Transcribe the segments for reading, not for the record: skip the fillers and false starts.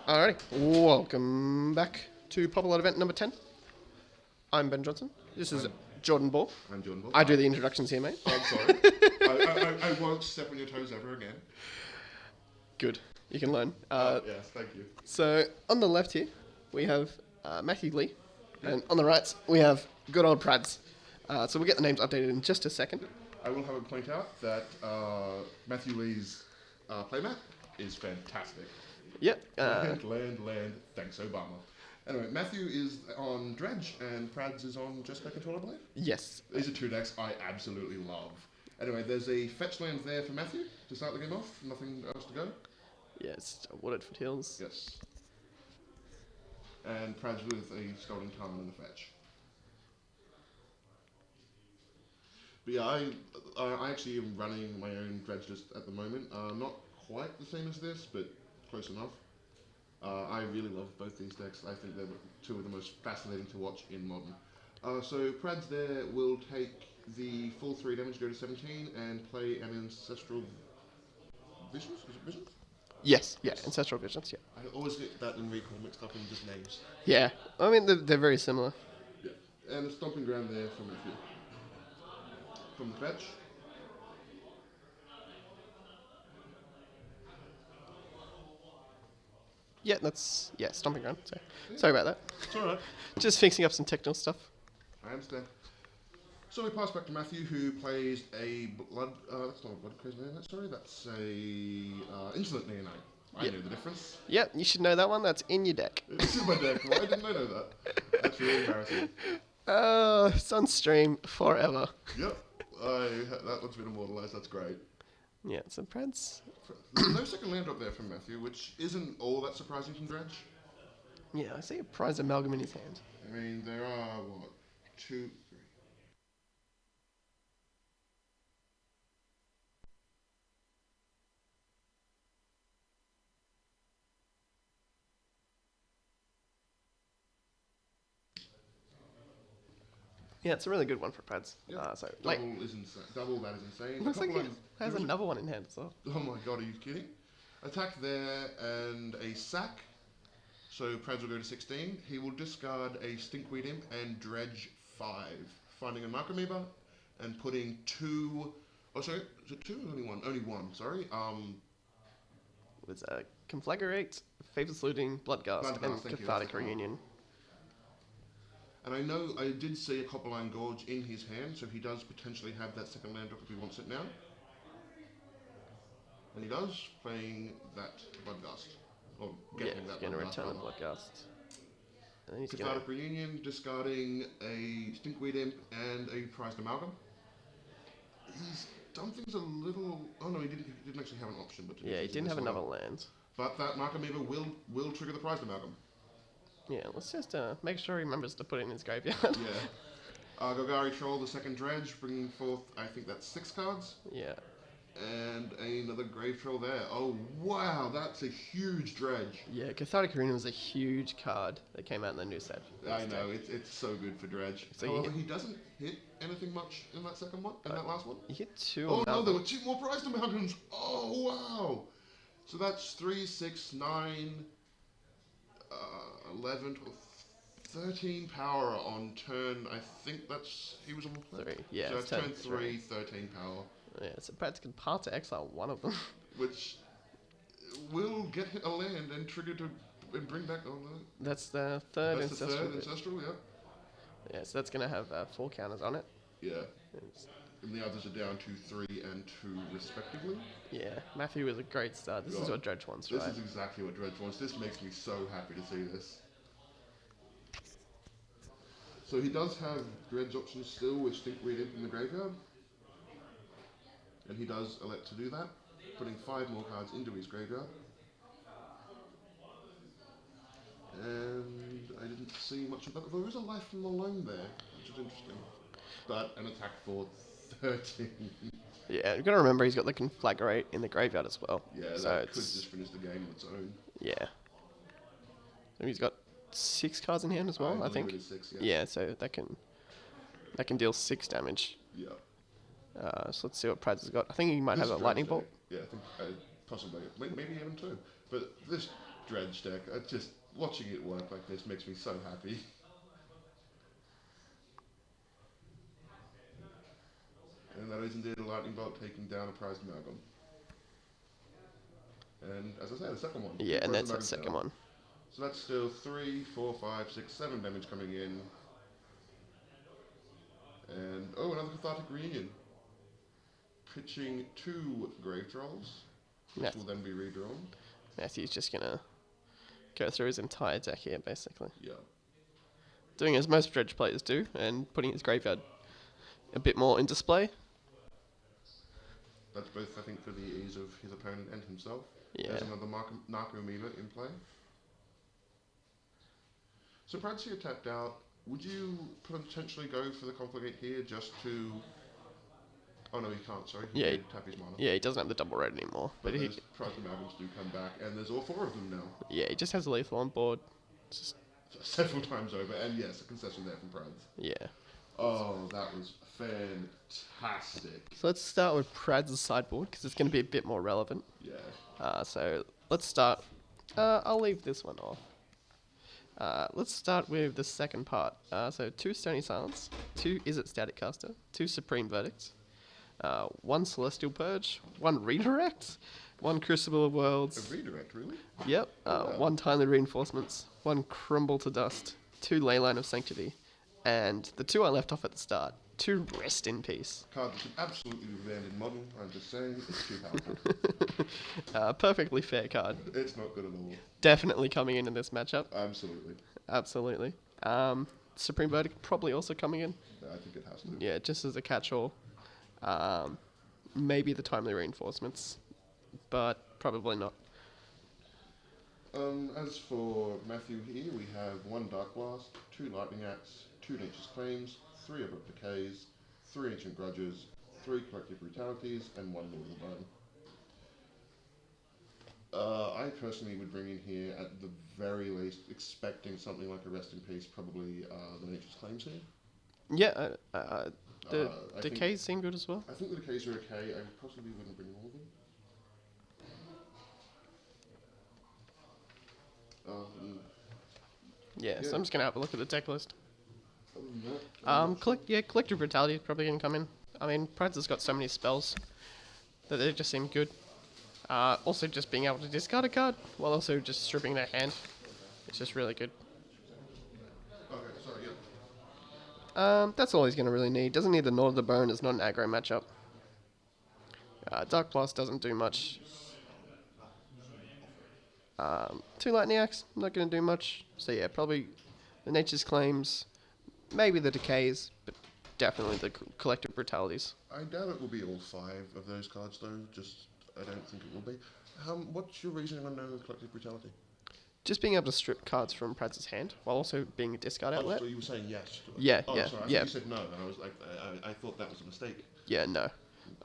Alrighty, welcome back to Popular Event number 10. I'm Ben Johnson. This is Jordan Ball. I'm Jordan Ball. I do the introductions here, mate. I'm sorry. I won't step on your toes ever again. Good, you can learn. Yes, thank you. So, on the left here, we have Matthew Lee, and on the right, we have good old Prads. So we'll get the names updated in just a second. I will have a point out that Matthew Lee's playmat is fantastic. Yep. Land, thanks Obama. Anyway, Matthew is on Dredge and Prads is on Just Back Control, I believe. Yes. These are two decks I absolutely love. Anyway, there's a fetch land there for Matthew to start the game off. Nothing else to go. Yes, Wooded Foothills. Yes. And Prads with a Scalding Tarn and a fetch. But yeah, I actually am running my own Dredge just at the moment. Not quite the same as this, but close enough. I really love both these decks. I think they're two of the most fascinating to watch in Modern. So Prads there will take the full 3 damage, go to 17, and play an Ancestral Visions? Is it Visions? Yes, yeah, Ancestral Visions, yeah. I always get that and Recall mixed up in just names. Yeah, I mean, they're very similar. Yeah. And a Stomping Ground there for Matthew. From the fetch. Yeah, that's, Stomping Ground, so. Sorry about that. It's alright. Just fixing up some technical stuff. I understand. So we pass back to Matthew, who plays a blood. That's not a blood crazy neonate. Sorry, that's a insolent neonate. I Yep. know the difference. Yep, you should know that one. That's in your deck. This is my deck. Why didn't I know that? That's really embarrassing. It's on stream forever. Yep, that one's been immortalized. That's great. Yeah, so Prads. There's no second land drop there from Matthew, which isn't all that surprising from Dredge. Yeah, I see a prize amalgam in his hand. I mean, there are what, 2, 3. Yeah, it's a really good one for Prads. Yep. So, like, Double is insane. Double that is insane. looks like Couple he lines- has another one in hand as well. Oh my god, are you kidding? Attack there and a sack. So Prads will go to 16. He will discard a Stinkweed Imp and Dredge 5. Finding a Narcomoeba and putting 2. Oh, sorry, is it 2 or only 1? Only 1, sorry. With Conflagrate, Faithless Looting, Bloodghast, Bloodghast, and thank you, that's Cathartic the card. Reunion. And I know I did see a Copperline Gorge in his hand, so he does potentially have that second land drop if he wants it now. And he does, playing that Bloodghast. Or Yeah, getting that going to Bloodghast. return the rather. Bloodghast. And then he's going Cathartic Reunion, discarding a Stinkweed Imp and a Prized Amalgam. He's done things a little. Oh no, he didn't actually have an option, but to do yeah, he things didn't have this another way. land. But that Narcomoeba will trigger the Prized Amalgam. Yeah, let's just make sure he remembers to put it in his graveyard. Yeah. Golgari Troll, the second Dredge, bringing forth, I think that's 6 cards. Yeah. And another Grave Troll there. Oh wow, that's a huge Dredge. Yeah, Cathartic Reunion was a huge card that came out in the new set. I know, it's so good for Dredge. So However, he doesn't hit anything much in that second one, in that last one. You hit 2 Oh no, amalgam. there were 2 more Prized Amalgams. Oh wow. So that's 3, 6, 9, 11, 12, 13 power on turn. I think that's, he was on 3. Yeah, so it's that's turn turn 3, 13 power. Yeah, so Prads can part to exile one of them. Which will get a land and trigger to and bring back on the. That's the third That's the ancestral. third ancestral, yeah. Yeah, so that's going to have 4 counters on it. Yeah. It's- And the others are down to 3 and 2 respectively. yeah, Matthew was a great start. This is God. what Dredge wants, This right? is exactly what Dredge wants. This makes me so happy to see this. So he does have Dredge options still with Stinkweed Imp in the graveyard. And he does elect to do that, putting 5 more cards into his graveyard. And I didn't see much of that. There is a Life from the Loam there, which is interesting. But an attack for 13. Yeah, you've got to remember he's got the Conflagrate in the graveyard as well. Yeah, so that could it's just finish the game on its own. yeah. And he's got 6 cards in hand as well, I believe think. it is 6, Yeah, so that can deal 6 damage. Yeah. So let's see what Prads has got. I think he might have a This lightning Dredge bolt. deck, yeah, I think possibly. Maybe even 2. But this dredge deck. Just watching it work like this makes me so happy. And that is indeed a lightning bolt taking down a prized Amalgam. And as I say, the second one. Yeah, and Prized that's the Amalgam's second down. one. So that's still 3, 4, 5, 6, 7 damage coming in. And oh, another Cathartic Reunion. Pitching 2 Grave Trolls, which Yeah. will then be redrawn. Matthew's just gonna go through his entire deck here, basically. Yeah. Doing as most dredge players do, and putting his graveyard a bit more in display. That's both, I think, for the ease of his opponent and himself. Yeah. There's another Narco Amoeba in play. So Prads here tapped out. Would you potentially go for the Confligate here just to... Oh no, he can't, sorry. He Yeah, did tap his mana. Yeah, he doesn't have the double red anymore. But But he, those Prized Amalgams do come back, and there's all 4 of them now. yeah, he just has lethal on board. It's just, Several times over, and yes, a concession there from Prads. yeah. Oh, that was fantastic. So let's start with Prad's sideboard, because it's going to be a bit more relevant. Yeah. So let's start. I'll leave this one off. Let's start with the second part. So 2 Stony Silence, 2 Izzet Static Caster, 2 Supreme Verdicts, 1 Celestial Purge, 1 Redirect, 1 Crucible of A Worlds. redirect, really? Yep. wow. 1 Timely Reinforcements, 1 Crumble to Dust, 2 Leyline of Sanctity, and the 2 I left off at the start, 2 Rest in Peace. Card that should absolutely be banned in Modern. I'm just saying, it's too powerful. Perfectly fair card. It's not good at all. Definitely coming in this matchup. Absolutely. Absolutely. Supreme Verdict probably also coming in. I think it has to. Yeah, just as a catch-all. Maybe the Timely Reinforcements, but probably not. As for Matthew here, we have 1 Dark Blast, 2 Lightning Axe, 2 Nature's Claims, 3 Abrupt Decays, 3 Ancient Grudges, 3 Collective Brutalities, and 1 Lord of the Bone. I personally would bring in here, at the very least, expecting something like a Rest in Peace, probably the Nature's Claims here. Yeah, the I think- Decays seem good as well. I think the Decays are okay. I possibly wouldn't bring all of them. Yeah, so yeah. I'm just gonna have a look at the deck list. Other than that, Collective Brutality is probably gonna come in. I mean, Prad's has got so many spells that they just seem good. Also, just being able to discard a card while also just stripping their hand, it's just really good. okay, sorry, yeah. That's all he's gonna really need. Doesn't need the Nord of the Bone. It's not an aggro matchup. Dark Blast doesn't do much. 2 Lightning Axe, not going to do much. So yeah, probably the Nature's Claims, maybe the Decays, but definitely the Collective Brutalities. I doubt it will be all 5 of those cards, though. Just, I don't think it will be. What's your reasoning on no Collective Brutality? Just being able to strip cards from Prad's hand, while also being a discard outlet. So you were saying yes to it? Yeah, oh, yeah, sorry, I yeah. thought you said no, and I was like, I thought that was a mistake. Yeah, no.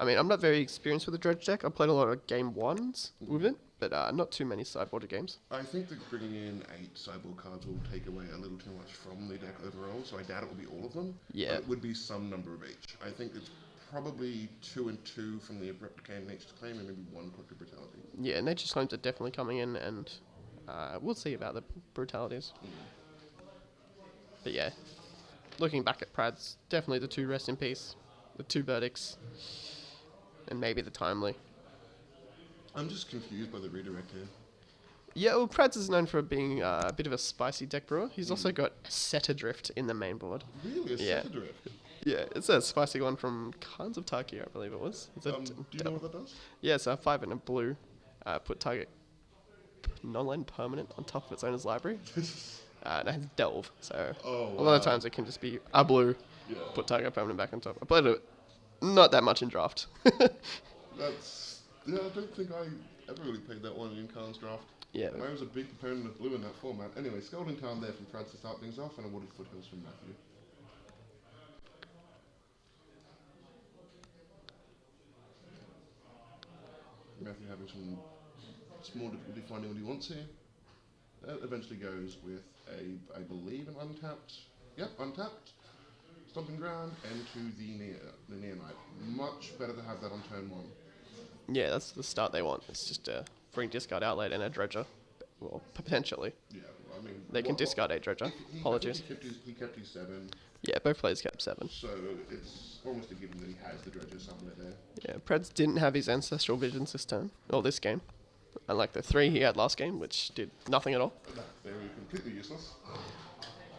I mean, I'm not very experienced with the Dredge deck. I played a lot of game 1s with it, but not too many sideboarded games. I think that bringing in 8 sideboard cards will take away a little too much from the deck overall, so I doubt it will be all of them. Yeah. But it would be some number of each. I think it's probably 2 and 2 from the Abrupt Decay and Nature's Claim, and maybe 1 Collective Brutality. Yeah, Nature's Claims are definitely coming in, and we'll see about the Brutalities. But yeah, looking back at Prad's, definitely the 2 Rest in Peace, the 2 Verdicts, and maybe the Timely. I'm just confused by the redirect here. Yeah, well, Prad's is known for being a bit of a spicy deck brewer. He's also got Set Adrift in the main board. Really? A Yeah. Set Adrift? Yeah, it's a spicy one from Khans of Tarkir, I believe it was. It's a Do you know what that does? Yeah, it's a 5 and a blue. Put target non-land permanent on top of its owner's library. And it has Delve, so Oh, a lot of times it can just be a blue, Yeah. put target permanent back on top. I played it not that much in draft. That's... Yeah, I don't think I ever really played that one in Khan's draft. Yeah. I was a big proponent of blue in that format. Anyway, Scalding Town there from Prad to start things off, and a Wooded Foothills from Matthew. Matthew having some small difficulty finding what he wants here. That eventually goes with I believe, an untapped. Yep, untapped. Stomping Ground and to the Neonite. Much better to have that on turn 1. Yeah, that's the start they want. It's just a free discard outlet and a dredger. well, potentially. Yeah, I mean, They can discard a dredger. I think Apologies. he kept his 7, Yeah, both players kept 7. so it's almost a given that he has the dredger somewhere there. Yeah, Preds didn't have his Ancestral Visions this turn, or this game. Unlike the 3 he had last game, which did nothing at all. No, they were completely useless.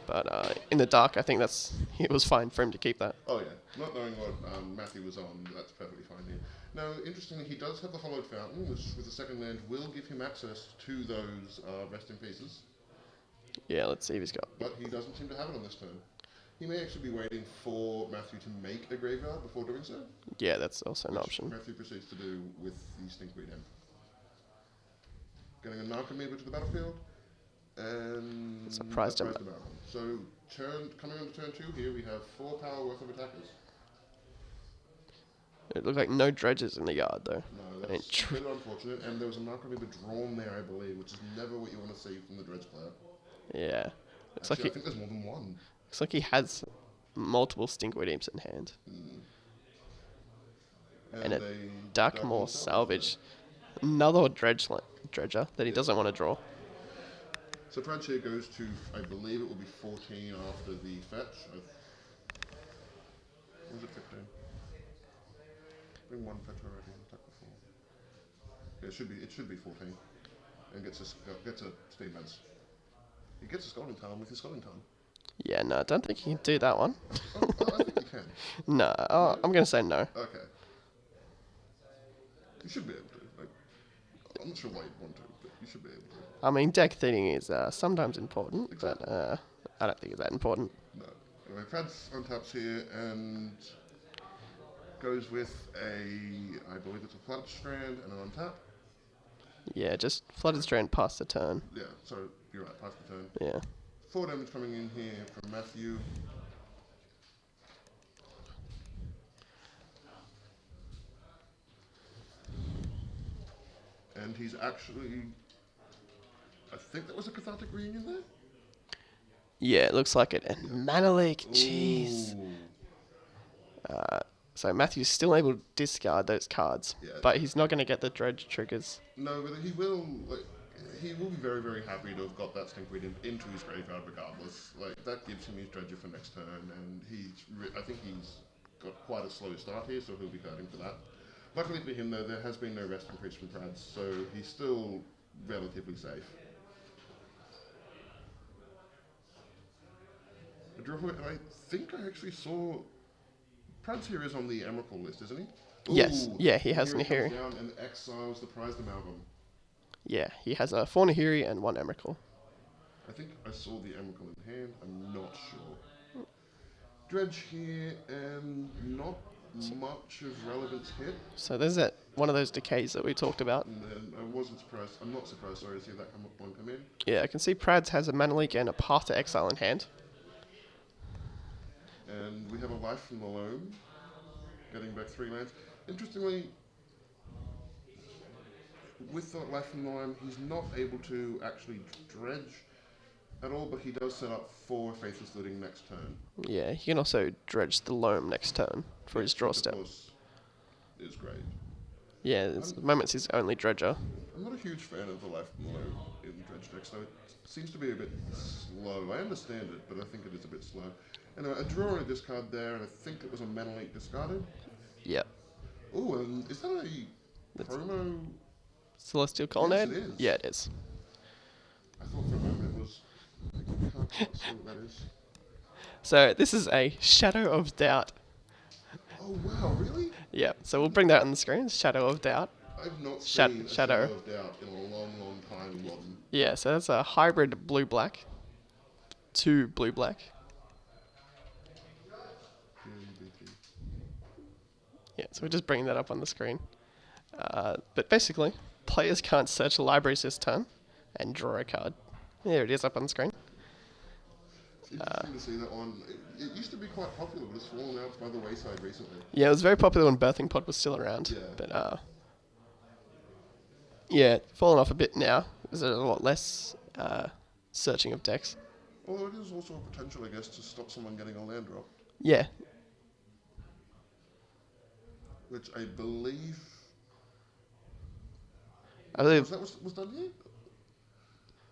But in the dark, I think it was fine for him to keep that. Oh yeah, not knowing what Matthew was on, that's perfectly fine here. Now, interestingly, he does have the Hollowed Fountain, which with the second land will give him access to those resting pieces, Yeah, let's see if he's got. but he doesn't seem to have it on this turn. He may actually be waiting for Matthew to make a graveyard before doing so. Yeah, that's also an Which option. Matthew proceeds to do with the Stinkweed Imp. Getting a Narcomoeba to the battlefield, and Surprised him. the Malcolm. So, coming on to turn 2 here, we have 4 power worth of attackers. It looked like no dredges in the yard, though. No, that's a bit unfortunate, and there was a Narcomoeba drawn there, I believe, which is never what you want to see from the Dredge player. Yeah. Looks Actually, I like think there's more than one. looks like he has multiple Stinkweed Imps in hand. And a Darkmoor Salvage. Another dredger that he doesn't want to draw. So Pradge here goes to, I believe it will be 14 after the fetch. Or was it 15? Bring one fetch already and attack before. Yeah, it should be 14. And gets a Steam Vents. He gets a Scalding Tarn with his Scalding Tarn. Yeah, no, I don't think he can do that one. I think he can. No, I'm going to say no. Okay. You should be able to. Like, I'm not sure why you'd want to, but you should be able to. I mean, deck thinning is sometimes important, Exactly. but I don't think it's that important. No. Anyway, Pradge untaps here and goes with I believe it's a Flood Strand and an untap. Yeah, just Flooded Strand past the turn. Yeah, so you're right, past the turn. Yeah. 4 damage coming in here from Matthew. And he's actually, I think that was a Cathartic Reunion there? Yeah, it looks like it. And Mana Leak, jeez. Ooh. So Matthew's still able to discard those cards, Yeah. but he's not going to get the dredge triggers. No, but he will be very, very happy to have got that Stinkweed into his graveyard regardless. Like, that gives him his Dredger for next turn, and I think he's got quite a slow start here, so he'll be hurting for that. Luckily for him, though, there has been no rest increase from Pradge, so he's still relatively safe. I think I actually saw... Pradge here is on the Emrakul list, isn't he? Yes. Ooh, Yeah, he has Nahiri Nahiri. comes down and exiles the prized amalgam. Yeah, he has a 4 Nahiri and 1 Emrakul. I think I saw the Emrakul in hand, I'm not sure. Dredge here, and not much of relevance hit. So there's that one of those decays that we talked about. And then I'm not surprised, sorry, to see that one come in. Yeah, I can see Prad's has a Mana Leak and a Path to Exile in hand. And we have a Life from the Loam, getting back 3 lands. Interestingly, with the Life from the Loam, he's not able to actually dredge at all, but he does set up 4 Faithless Looting next turn. Yeah, he can also dredge the Loam next turn for his draw Which, step. of course, is great. Yeah, at the moment's his only dredger. I'm not a huge fan of the Life from the Loam in Dredge decks, though it seems to be a bit slow. I understand it, but I think it is a bit slow. Anyway, a draw and a discard there, and I think it was a Mana Leak discarded. Yep. Oh, and is that a promo? Celestial Colonnade? Yes, it is. Yeah, it is. I thought for a moment it was... I can't quite see what that is. So this is a Shadow of Doubt. Oh, wow, really? Yeah, so we'll bring that on the screen. Shadow of Doubt. I've not Shadow. seen a Shadow of Doubt in a long, long time in Modern. Yeah, so that's a hybrid blue-black. 2 blue-black. Yeah, so we're just bringing that up on the screen. But basically, players can't search libraries this turn and draw a card. There it is up on the screen. It's interesting to see that one. It used to be quite popular, but it's fallen out by the wayside recently. Yeah, it was very popular when Birthing Pod was still around. Yeah. But, yeah, fallen off a bit now. There's a lot less searching of decks. Although it is also a potential, I guess, to stop someone getting a land drop, Yeah. which I believe... I believe Was done here?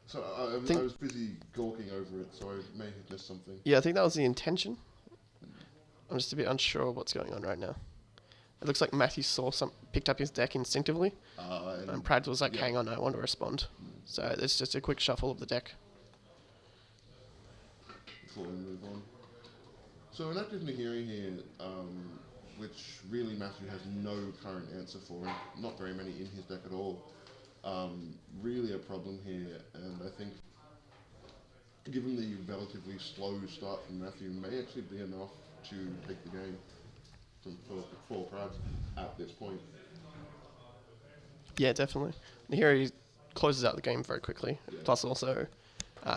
So Think- I was busy gawking over it, so I may have missed something. Yeah, I think that was the intention. I'm just a bit unsure of what's going on right now. It looks like Matthew picked up his deck instinctively, and Prads was like, yeah. hang on, I want to respond. So it's just a quick shuffle of the deck. Before we move on. So an active Nahiri here, which really Matthew has no current answer for, and not very many in his deck at all. Really a problem here, and I think given the relatively slow start from Matthew may actually be enough to take the game for Prads at this point. Yeah, definitely. Nahiri closes out the game very quickly. Yeah. Plus also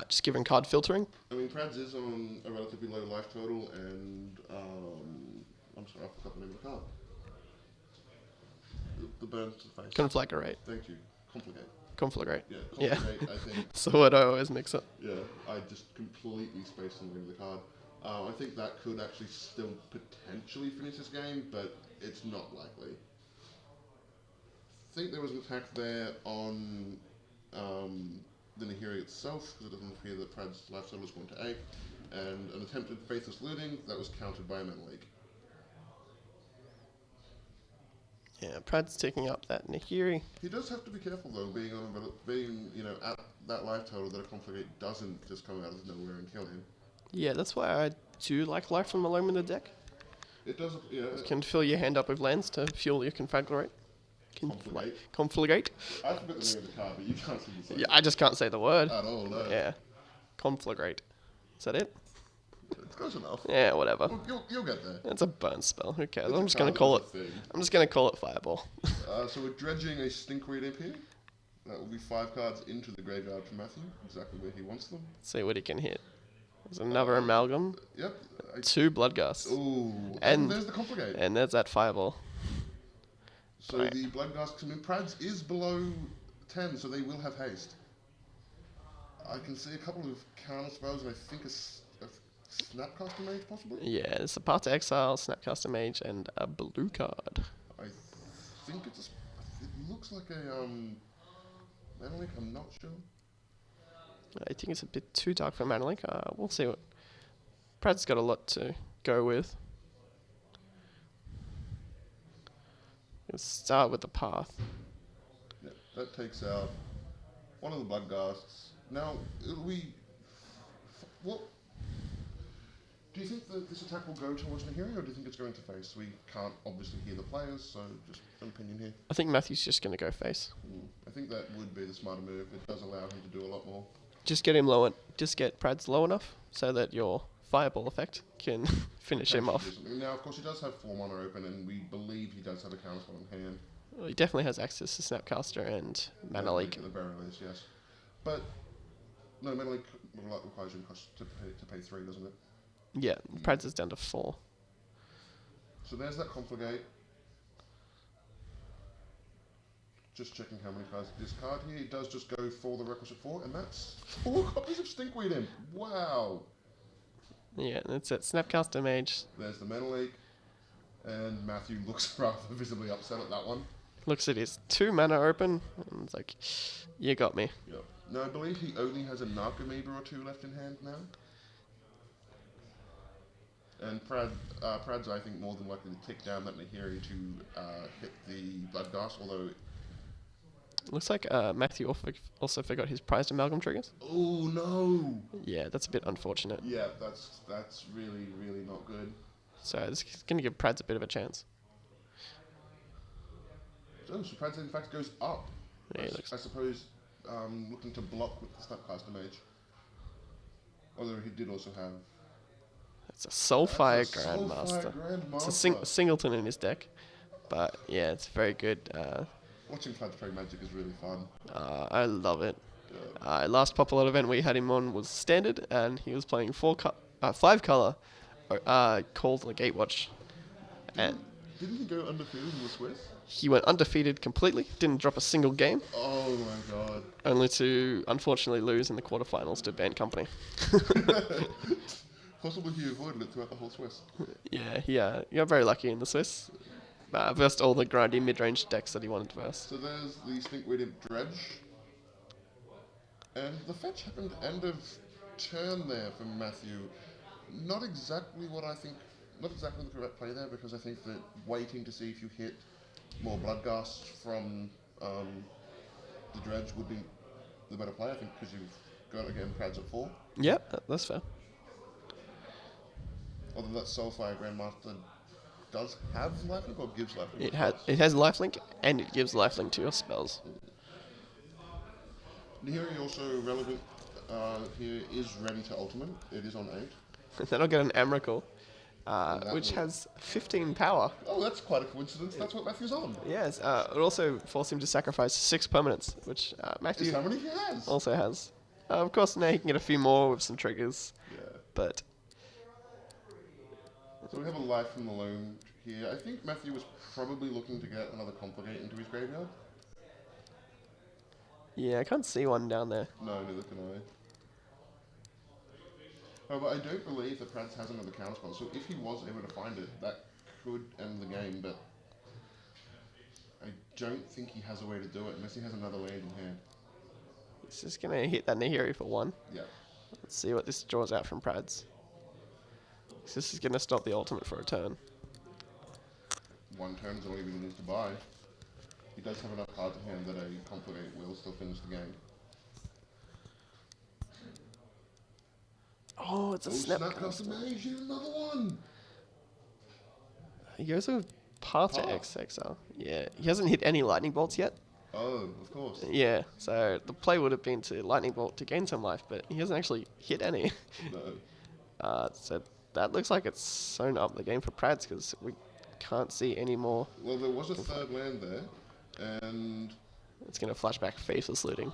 just given card filtering. I mean, Prads is on a relatively low life total, and I'm sorry, I forgot the name of the card. The burn to the face. Conflagrate. Thank you. Complicate. Conflagrate. Yeah, Yeah. complicate, I think. So what I always mix up. Yeah, I just completely spaced the name of the card. I think that could actually still potentially finish this game, but it's not likely. I think there was an attack there on the Nahiri itself, because it doesn't appear that Prad's life total is going to 8, and an attempted faithless looting that was countered by a Mana Leak. Yeah, Prad's taking up that Nahiri. He does have to be careful though, being at that life total, that a Confligate doesn't just come out of nowhere and kill him. Yeah, that's why I do like Life from Malone in the deck. It does, yeah. You can fill your hand up with lands to fuel your Conflagrate. Confligate. Conflagrate. I forgot the name of the card, but you can't seem to say Yeah, I just can't say the word. it at all, no. Yeah. Conflagrate. Is that it? It's close enough. Yeah, whatever. You'll get there. It's a burn spell. Who cares? It's I'm a just gonna card, call it. it's a thing. I'm just gonna call it Fireball. So we're dredging a Stinkweed Imp here. That will be 5 cards into the graveyard for Matthew, exactly where he wants them. See what he can hit. There's another amalgam. Yep. 2 Bloodghasts. Ooh. And- there's the Confligate. And there's that Fireball. So right. the Bloodghast come in. Prads is below 10, so they will have haste. I can see a couple of counter spells, and I think a Snapcaster Mage, possibly? Yeah, it's a Path to Exile, Snapcaster Mage, and a blue card. I think it looks like a Mana Leak, I'm not sure. I think it's a bit too dark for Mana Leak. We'll see what... Prad's got a lot to go with. Let's start with the Path. Yeah, that takes out one of the Bloodghasts. Now, what do you think that this attack will go towards Nahiri, or do you think it's going to face? We can't obviously hear the players, so just an opinion here. I think Matthew's just going to go face. I think that would be the smarter move. It does allow him to do a lot more. Just get him low. Just get Prad's low enough so that your Fireball effect can finish him off. Now, of course, he does have 4 mana open, and we believe he does have a counterspell on hand. Well, he definitely has access to Snapcaster and Mana Leak. At the very least, yes. But no, Mana Leak requires him to pay 3, doesn't it? Yeah, Prad's is down to 4. So there's that Confligate. Just checking how many cards to discard here. He does just go for the requisite 4, and that's 4 copies of Stinkweed Imp. Wow. Yeah, that's it. Snapcaster Mage. There's the Mana Leak, and Matthew looks rather visibly upset at that one. Looks at his 2 mana open, and it's like, you got me. Yep. Now I believe he only has a Narcomoeba or 2 left in hand now. And Prad's, I think, more than likely to tick down that Nahiri to hit the Bloodghast, although... Looks like Matthew also forgot his prized amalgam triggers. Oh no! Yeah, that's a bit unfortunate. Yeah, that's really, really not good. So it's going to give Prad's a bit of a chance. Oh, so Prad's in fact goes up. Yeah, he looks... I suppose looking to block with the Snapcaster Mage. Although he did also have... It's a Soulfire That's a Grandmaster. Soulfire It's a Grandmaster. singleton in his deck. But yeah, it's very good. Watching Prad's play Magic is really fun. I love it. Yeah. Last popular event we had him on was Standard, and he was playing 5 color called the Gatewatch. And Didn't he go undefeated in the Swiss? he went undefeated completely, didn't drop a single game, Oh my god. only to unfortunately lose in the quarterfinals to Band Company. Possibly he avoided it throughout the whole Swiss. Yeah, he got very lucky in the Swiss. Versed all the grindy mid-range decks that he wanted to verse. So there's the Stinkweed Imp Dredge. And the fetch happened end of turn there from Matthew. Not exactly what I think. Not exactly the correct play there, because I think that waiting to see if you hit more Bloodghast from the dredge would be the better play. I think because you've got again Prads at 4. Yeah, that's fair. Although that Soulfire Grandmaster does have lifelink or gives lifelink. It has lifelink and it gives lifelink to your spells. Nihiri also relevant here is ready to ultimate. It is on 8. Then I'll get an Emrakul, that which will- has 15 power. Oh, that's quite a coincidence. That's what Matthew's on. Yes, it also forced him to sacrifice 6 permanents, which Is Matthew how many he has? also has. Of course, now he can get a few more with some triggers, Yeah. but So we have a life from the loan here. I think Matthew was probably looking to get another Complicate into his graveyard. yeah, I can't see one down there. No, neither can I. Oh, but I don't believe that Prads has another counterspell, so if he was able to find it, that could end the game, but I don't think he has a way to do it unless he has another land in hand. He's just going to hit that Nahiri for 1. Yeah. Let's see what this draws out from Prads. So this is going to stop the ultimate for a turn. One turn is all he really needs to buy. He does have enough cards in hand that a Complicate will still finish the game. Oh, it's a Oh, Snapcaster. Snapcaster Mage, you another one! He goes with Path to Path. XXL. Yeah, he hasn't hit any Lightning Bolts yet. Oh, of course. Yeah, so the play would have been to Lightning Bolt to gain some life, but he hasn't actually hit any. No. So that looks like it's sewn up the game for Prads because we can't see any more. Well, there was a third land there, and It's going to flash back Faithless Looting.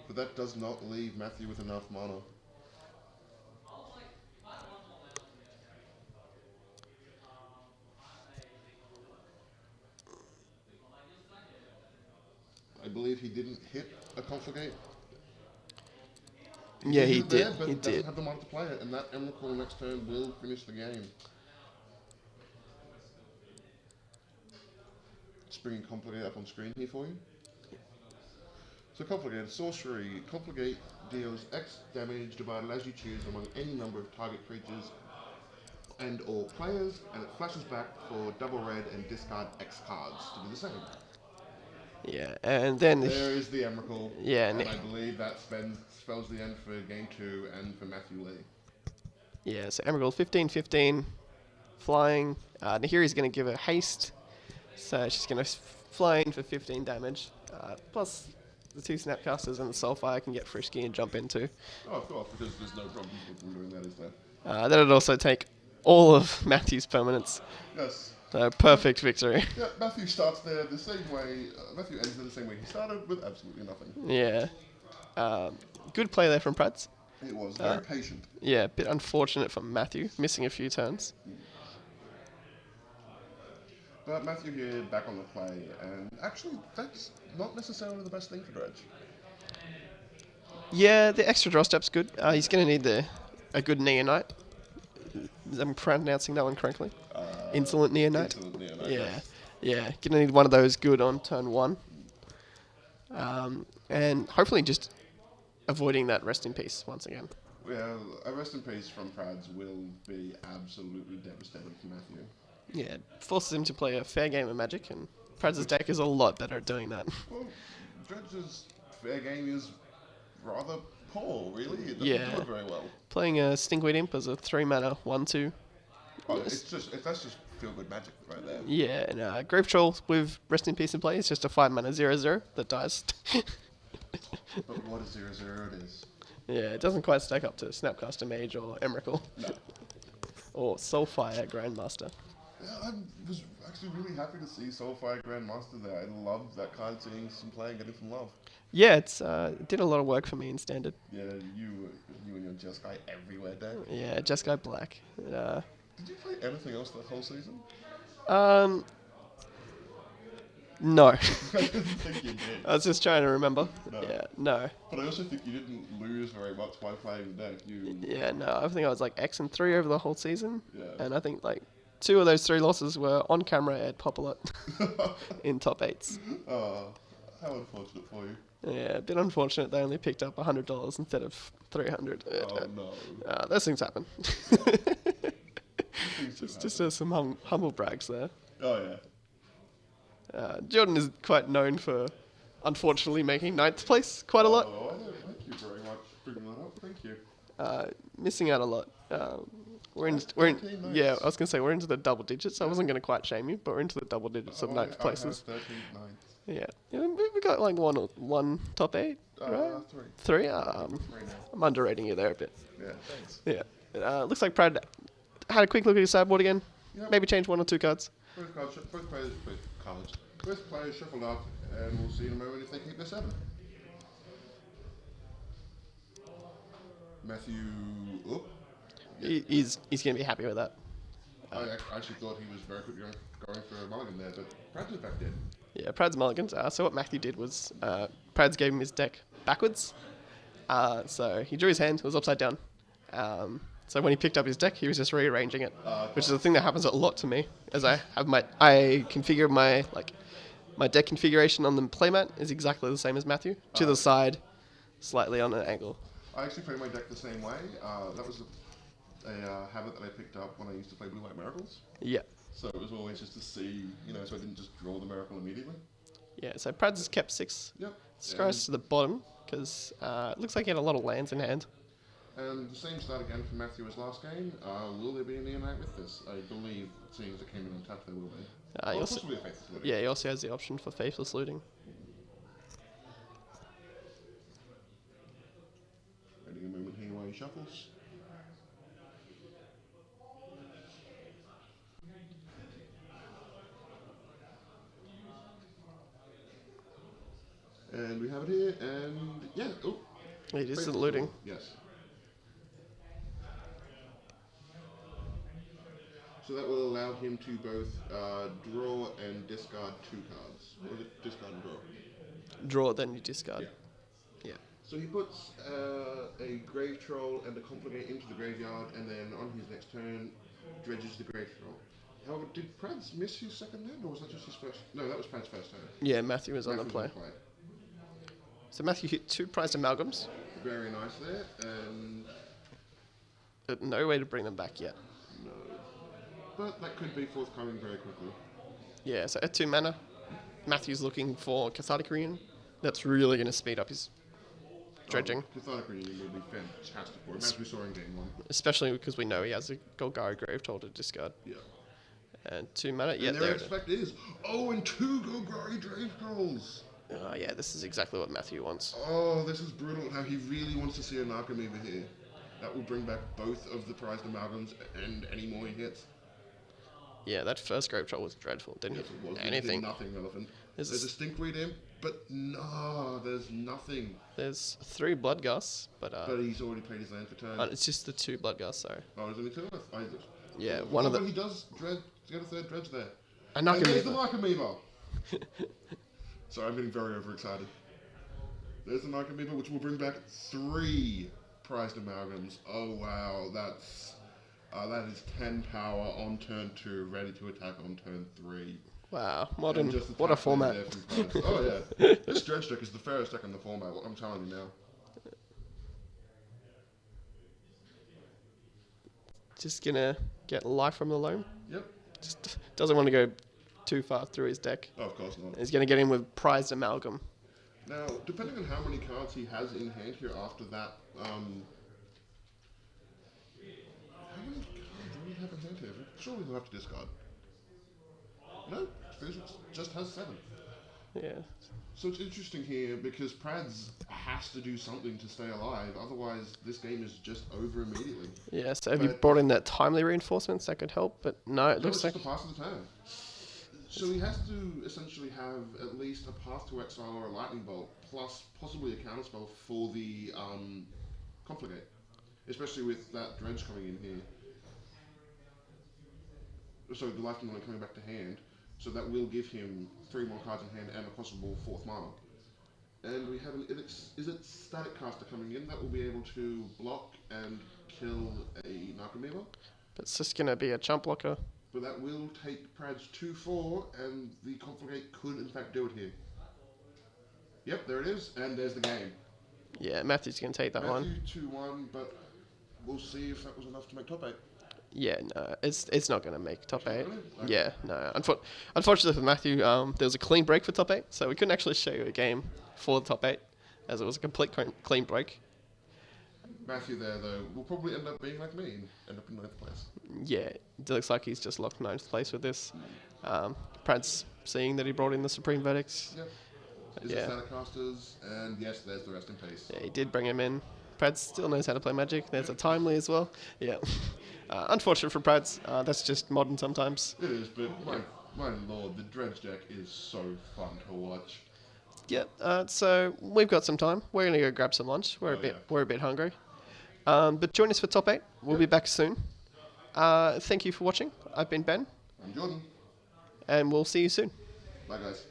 but that does not leave Matthew with enough mana. I believe he didn't hit a Confligate. Yeah, he hit it there, did. but He doesn't did. have the mana to play it, and that Emrakul next turn will finish the game. Just bringing Complicate up on screen here for you. So Complicate, sorcery. Complicate deals X damage divided as you choose among any number of target creatures and or players, and it flashes back for double red and discard X cards to do the same. Yeah, and then There is the Emrakul. Yeah, and and I believe that spells the end for game 2 and for Matthew Lee. yeah, so Emrakul 15-15, flying. Nahiri's going to give her haste, so she's going to fly in for 15 damage. Plus, the 2 Snapcasters and the Soulfire can get frisky and jump into. Oh, of course, because there's no problem with them doing that, is there? That'd also take all of Matthew's permanents. Yes. So perfect victory. Yeah, Matthew starts there the same way. Matthew ends there the same way he started, with absolutely nothing. Yeah. Good play there from Prads. It was very patient. Yeah, a bit unfortunate for Matthew, missing a few turns. But Matthew here back on the play, and actually that's not necessarily the best thing for Dredge. Yeah, the extra draw step's good. He's going to need a good Neonite. I'm pronouncing that one correctly. Insolent Neonite. Insolent Neonite, Yeah, yes. yeah. Gonna need one of those good on turn 1. And hopefully just avoiding that rest in peace once again. Well, a rest in peace from Prads will be absolutely devastating for Matthew. Yeah, it forces him to play a fair game of Magic, and Prads' deck is a lot better at doing that. Well, Dredge's fair game is rather poor, really. It doesn't Yeah. do it very well. Playing a Stinkweed Imp as a 3-mana 1/2. Oh, that's just feel good Magic right there. Yeah, and Grave Troll with Rest in Peace in play is just a 5-mana 0/0 that dies. But what a 0/0 it is. Yeah, it doesn't quite stack up to Snapcaster Mage or Emrakul. No. Or Soulfire Grandmaster. Yeah, I was actually really happy to see Soulfire Grandmaster there. I love that card, seeing some play and getting some love. Yeah, it did a lot of work for me in Standard. Yeah, you and your Jeskai everywhere deck. Yeah, Jeskai Black. Did you play anything else that whole season? No. I didn't think you did. I was just trying to remember. No. Yeah, no. But I also think you didn't lose very much by playing the deck. You, Yeah, no. I think I was like X and 3 over the whole season. Yeah. And I think like 2 of those 3 losses were on camera at Popolot in top 8s. How unfortunate for you. Yeah, a bit unfortunate they only picked up $100 instead of 300. Oh no. Those things happen. Things do Just happen. some humble brags there. Oh yeah. Jordan is quite known for, unfortunately, making ninth place quite a lot. Oh, I don't thank you very much for bringing that up. Thank you. Missing out a lot. We're in, 13 yeah, ninths. I was going to say we're into the double digits. I wasn't going to quite shame you, but we're into the double digits of Oh, ninth I places. have 13 ninths. Yeah, we got like one top 8, right? 3. 3. 3 now. I'm underrating you there a bit. Yeah, thanks. Yeah. Looks like Brad had a quick look at his sideboard again. Yep. Maybe change 1 or 2 cards. Both players shuffled up, and we'll see in a moment if they keep their 7. Matthew. Oh, He's going to be happy with that. I actually thought he was very quick going for a mulligan there, but Bradley's back dead. Yeah, Prad's mulligans. So what Matthew did was Prad's gave him his deck backwards. So he drew his hand. It was upside down. So when he picked up his deck, he was just rearranging it, which is a thing that happens a lot to me. As I configure my deck configuration on the playmat is exactly the same as Matthew, to the side, slightly on an angle. I actually play my deck the same way. That was a habit that I picked up when I used to play Blue White Miracles. Yeah. So it was always just to see, so I didn't just draw the miracle immediately. Yeah, so Prad's has kept 6. Yep. Scries to the bottom, because it looks like he had a lot of lands in hand. And the same start again for Matthew as last game. Will there be a Neonite with this? I believe, seeing as it came in untapped, there will be. He also- Possibly a Faithless Looting. Yeah, he also has the option for Faithless Looting. Waiting a moment here while he shuffles. And we have it here, and yeah, oh. It is the Faithless looting. Yes. So that will allow him to both draw and discard 2 cards. Or is it discard and draw? Draw, then you discard. Yeah. So he puts a Grave Troll and a Confligate into the graveyard, and then on his next turn, dredges the Grave Troll. However, did Prads miss his second land, or was that just his first? No, that was Prads' first turn. Yeah, Matthew was on the Matthew play. was on So Matthew hit 2 prized amalgams, Very nice there, and but no way to bring them back yet. no. But that could be forthcoming very quickly. Yeah, so at 2 mana, Matthew's looking for Cathartic Reunion. That's really going to speed up his dredging, Cathartic Reunion will be fantastic for him, as we saw in game 1. especially because we know he has a Golgari Grave Troll to discard. Yeah. And 2 mana, yeah, And there their it is. expect is, and 2 Golgari Grave Trolls! Yeah, this is exactly what Matthew wants. Oh, this is brutal how he really wants to see a Narcomoeba here. That will bring back both of the prized amalgams and any more he hits. Yeah, that first Grave Troll was dreadful. Didn't Yes, hit it was. It anything. did nothing relevant. There's There's a a Stinkweed in, but no, there's nothing. There's 3 Bloodgusts, but But he's already paid his land for turn. it's just the 2 Bloodgusts, so. Oh, is it 2? Yeah, one of but the... he does get a third dredge there. And And there's the Narcomoeba. Narcomoeba! Sorry, I'm getting very overexcited. There's the Narcomoeba, which will bring back 3 prized amalgams. Oh wow, that is 10 power on turn 2, ready to attack on turn 3. Wow, And modern. just the What a tap land format. there from Prads. Oh yeah, this dredge deck is the fairest deck in the format. I'm telling you now. Just gonna get life from the loam. Yep. Just doesn't want to go too far through his deck. Oh, of course not. He's gonna get in with prized amalgam. Now, depending on how many cards he has in hand here after that, how many cards do we have in hand here? Surely we'll have to discard. No, Physics just has 7. Yeah. So it's interesting here because Prads has to do something to stay alive, otherwise this game is just over immediately. Yeah. So have you But- brought in that timely reinforcements that could help? But no, it No, looks it's like just a pass of the turn. So he has to essentially have at least a Path to Exile or a Lightning Bolt, plus possibly a counterspell for the Confligate. Especially with that Dredge coming in here. So the Lightning Bolt coming back to hand. So that will give him 3 more cards in hand and a possible 4th mana. And we have an is it Static Caster coming in that will be able to block and kill a Narcomoeba. it's just gonna be a chump blocker. But that will take Prads 2-4, and the Confligate could in fact do it here. Yep, there it is, and there's the game. Yeah, Matthew's going to take that one. Matthew 2-1, but we'll see if that was enough to make top 8. Yeah, no, it's not going to make top 8. Really? Okay. Yeah, no. Unfortunately for Matthew, there was a clean break for top 8, so we couldn't actually show you a game for the top 8, as it was a complete clean break. Matthew there, though, will probably end up being like me and end up in 9th place. Yeah, it looks like he's just locked 9th place with this. Prad's seeing that he brought in the Supreme Verdicts. Yep. Is Yeah. it Statecasters? And yes, there's the rest in peace. Yeah, he did bring him in. Prad still knows how to play Magic. There's a Timely as well. Yeah. Unfortunate for Prads. That's just modern sometimes. It is, but my lord, the Dredge deck is so fun to watch. Yeah. So we've got some time. We're gonna go grab some lunch. We're a bit hungry. But join us for top 8. We'll be back soon. Thank you for watching. I've been Ben, I'm Jordan. and we'll see you soon. Bye, guys.